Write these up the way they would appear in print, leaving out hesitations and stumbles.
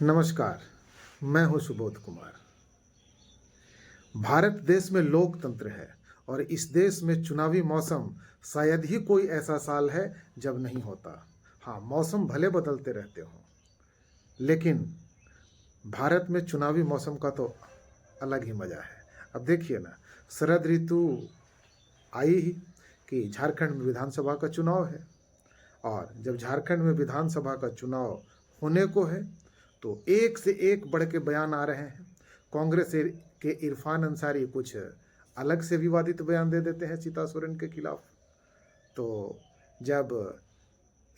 नमस्कार, मैं हूं सुबोध कुमार। भारत देश में लोकतंत्र है और इस देश में चुनावी मौसम शायद ही कोई ऐसा साल है जब नहीं होता। हाँ, मौसम भले बदलते रहते हों, लेकिन भारत में चुनावी मौसम का तो अलग ही मज़ा है। अब देखिए ना, शरद ऋतु आई ही कि झारखंड में विधानसभा का चुनाव है और जब झारखंड में विधानसभा का चुनाव होने को है तो एक से एक बढ़ के बयान आ रहे हैं। कांग्रेस के इरफान अंसारी कुछ अलग से विवादित बयान दे देते हैं सीता सोरेन के खिलाफ। तो जब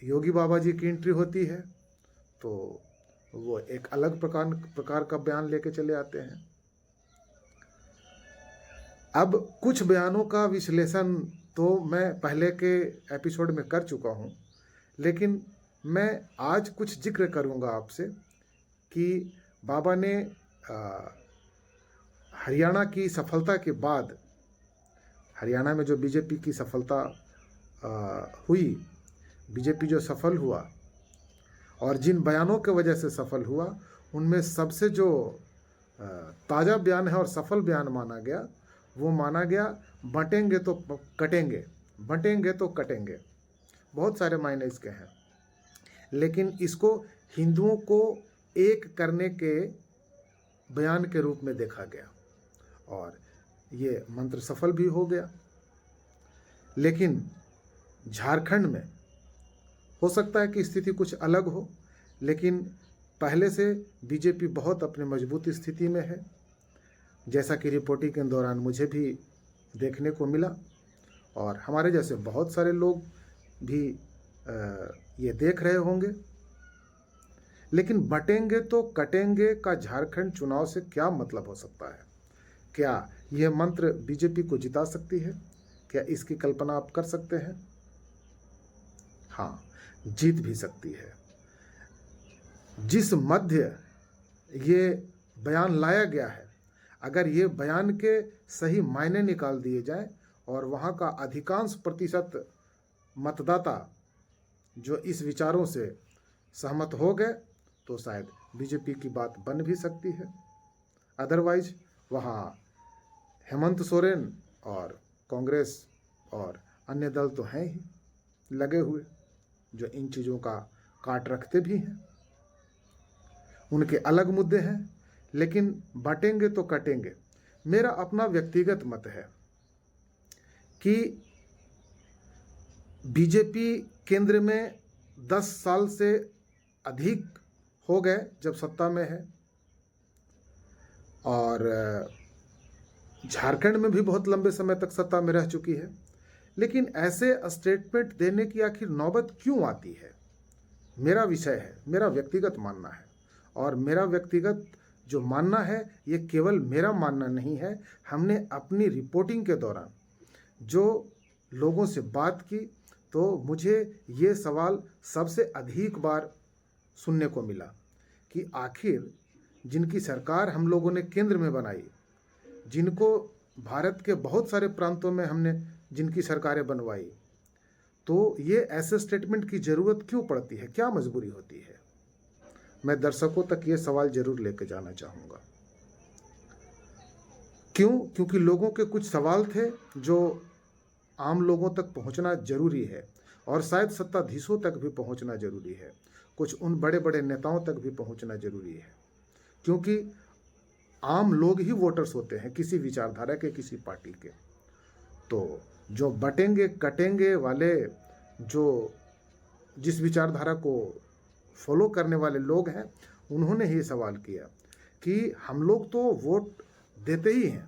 योगी बाबा जी की एंट्री होती है तो वो एक अलग प्रकार का बयान लेके चले आते हैं। अब कुछ बयानों का विश्लेषण तो मैं पहले के एपिसोड में कर चुका हूँ, लेकिन मैं आज कुछ जिक्र करूँगा आपसे कि बाबा ने हरियाणा की सफलता के बाद, हरियाणा में जो बीजेपी की सफलता हुई, बीजेपी जो सफल हुआ और जिन बयानों के वजह से सफल हुआ, उनमें सबसे जो ताज़ा बयान है और सफल बयान माना गया, वो माना गया बंटेंगे तो कटेंगे, बंटेंगे तो कटेंगे। बहुत सारे मायने इसके हैं, लेकिन इसको हिंदुओं को एक करने के बयान के रूप में देखा गया और ये मंत्र सफल भी हो गया। लेकिन झारखंड में हो सकता है कि स्थिति कुछ अलग हो, लेकिन पहले से बीजेपी बहुत अपने मजबूत स्थिति में है, जैसा कि रिपोर्टिंग के दौरान मुझे भी देखने को मिला और हमारे जैसे बहुत सारे लोग भी ये देख रहे होंगे। लेकिन बटेंगे तो कटेंगे का झारखंड चुनाव से क्या मतलब हो सकता है? क्या यह मंत्र बीजेपी को जिता सकती है? क्या इसकी कल्पना आप कर सकते हैं? हाँ, जीत भी सकती है। जिस मध्य ये बयान लाया गया है, अगर ये बयान के सही मायने निकाल दिए जाएं और वहाँ का अधिकांश प्रतिशत मतदाता जो इस विचारों से सहमत हो गए तो शायद बीजेपी की बात बन भी सकती है। अदरवाइज वहाँ हेमंत सोरेन और कांग्रेस और अन्य दल तो हैं ही लगे हुए, जो इन चीज़ों का काट रखते भी हैं। उनके अलग मुद्दे हैं, लेकिन बटेंगे तो कटेंगे। मेरा अपना व्यक्तिगत मत है कि बीजेपी केंद्र में 10 साल से अधिक हो गए जब सत्ता में है और झारखंड में भी बहुत लंबे समय तक सत्ता में रह चुकी है, लेकिन ऐसे स्टेटमेंट देने की आखिर नौबत क्यों आती है? मेरा विषय है, मेरा व्यक्तिगत मानना है और मेरा व्यक्तिगत जो मानना है ये केवल मेरा मानना नहीं है। हमने अपनी रिपोर्टिंग के दौरान जो लोगों से बात की तो मुझे ये सवाल सबसे अधिक बार सुनने को मिला कि आखिर जिनकी सरकार हम लोगों ने केंद्र में बनाई, जिनको भारत के बहुत सारे प्रांतों में हमने जिनकी सरकारें बनवाई, तो ये ऐसे स्टेटमेंट की ज़रूरत क्यों पड़ती है? क्या मजबूरी होती है? मैं दर्शकों तक ये सवाल जरूर लेके जाना चाहूँगा। क्यों? क्योंकि लोगों के कुछ सवाल थे जो आम लोगों तक पहुंचना जरूरी है और शायद सत्ताधीशों तक भी पहुंचना जरूरी है, कुछ उन बड़े बड़े नेताओं तक भी पहुंचना जरूरी है, क्योंकि आम लोग ही वोटर्स होते हैं किसी विचारधारा के, किसी पार्टी के। तो जो बटेंगे कटेंगे वाले, जो जिस विचारधारा को फॉलो करने वाले लोग हैं, उन्होंने ही सवाल किया कि हम लोग तो वोट देते ही हैं,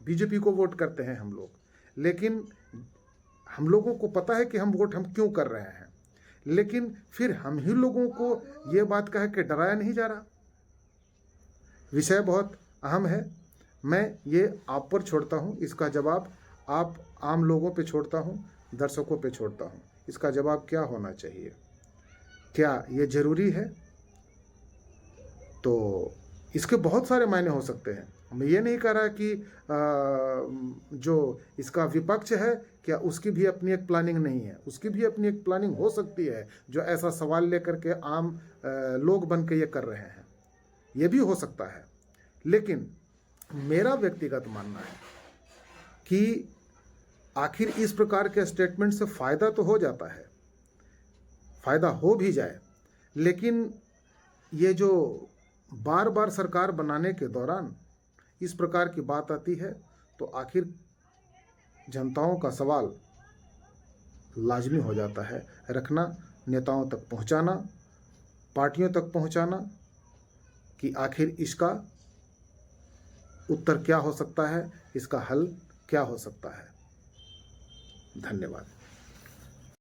बीजेपी को वोट करते हैं हम लोग, लेकिन हम लोगों को पता है कि हम क्यों कर रहे हैं, लेकिन फिर हम ही लोगों को ये बात कह के डराया नहीं जा रहा। विषय बहुत अहम है। मैं ये आप पर छोड़ता हूँ, इसका जवाब आप आम लोगों पे छोड़ता हूँ, दर्शकों पे छोड़ता हूँ। इसका जवाब क्या होना चाहिए? क्या ये ज़रूरी है? तो इसके बहुत सारे मायने हो सकते हैं। मैं ये नहीं कह रहा कि जो इसका विपक्ष है क्या उसकी भी अपनी एक प्लानिंग नहीं है, उसकी भी अपनी एक प्लानिंग हो सकती है, जो ऐसा सवाल लेकर के आम लोग बन के ये कर रहे हैं। ये भी हो सकता है, लेकिन मेरा व्यक्तिगत मानना है कि आखिर इस प्रकार के स्टेटमेंट से फ़ायदा तो हो जाता है, फ़ायदा हो भी जाए, लेकिन ये जो बार बार सरकार बनाने के दौरान इस प्रकार की बात आती है, तो आखिर जनताओं का सवाल लाजमी हो जाता है रखना, नेताओं तक पहुंचाना, पार्टियों तक पहुंचाना कि आखिर इसका उत्तर क्या हो सकता है, इसका हल क्या हो सकता है। धन्यवाद।